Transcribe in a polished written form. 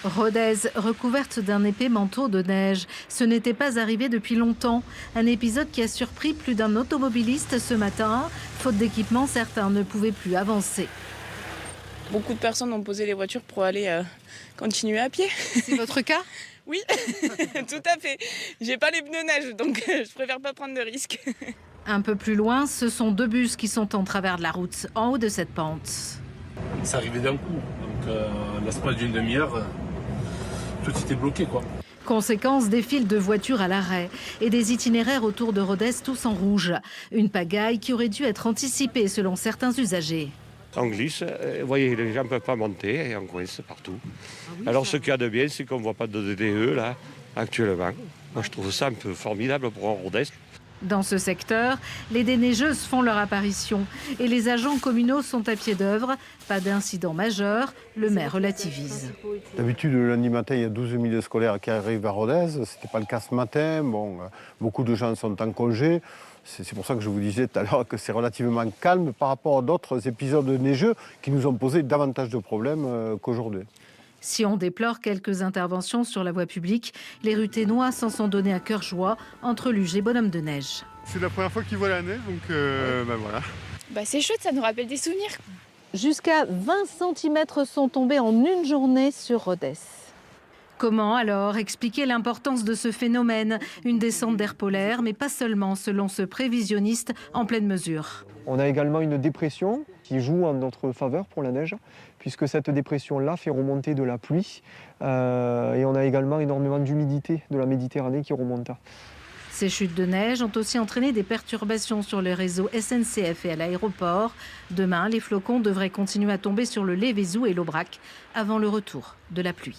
Rodez, recouverte d'un épais manteau de neige. Ce n'était pas arrivé depuis longtemps. Un épisode qui a surpris plus d'un automobiliste ce matin. Faute d'équipement, certains ne pouvaient plus avancer. Beaucoup de personnes ont posé les voitures pour aller continuer à pied. C'est votre cas ? Oui, tout à fait. J'ai pas les pneus neige, donc je préfère pas prendre de risques. Un peu plus loin, ce sont deux bus qui sont en travers de la route, en haut de cette pente. C'est arrivé d'un coup, donc l'espace d'une demi-heure, tout était bloqué, quoi. Conséquence des files de voitures à l'arrêt et des itinéraires autour de Rodez tous en rouge. Une pagaille qui aurait dû être anticipée selon certains usagers. On glisse, vous voyez, les gens ne peuvent pas monter et on coince partout. Alors ce qu'il y a de bien, c'est qu'on ne voit pas de DE là, actuellement. Moi je trouve ça un peu formidable pour un Rodez. Dans ce secteur, les déneigeuses font leur apparition et les agents communaux sont à pied d'œuvre. Pas d'incident majeur, le maire relativise. D'habitude, le lundi matin, il y a 12 000 scolaires qui arrivent à Rodez. Ce n'était pas le cas ce matin. Bon, beaucoup de gens sont en congé. C'est pour ça que je vous disais tout à l'heure que c'est relativement calme par rapport à d'autres épisodes neigeux qui nous ont posé davantage de problèmes qu'aujourd'hui. Si on déplore quelques interventions sur la voie publique, les Ruthénois s'en sont donnés à cœur joie entre luge et bonhomme de neige. C'est la première fois qu'ils voient la neige, donc voilà. C'est chouette, ça nous rappelle des souvenirs. Jusqu'à 20 cm sont tombés en une journée sur Rodez. Comment alors expliquer l'importance de ce phénomène? Une descente d'air polaire, mais pas seulement, selon ce prévisionniste en pleine mesure. On a également une dépression qui joue en notre faveur pour la neige, puisque cette dépression-là fait remonter de la pluie. Et on a également énormément d'humidité de la Méditerranée qui remonte. Ces chutes de neige ont aussi entraîné des perturbations sur le réseau SNCF et à l'aéroport. Demain, les flocons devraient continuer à tomber sur le Lévézou et l'Aubrac avant le retour de la pluie.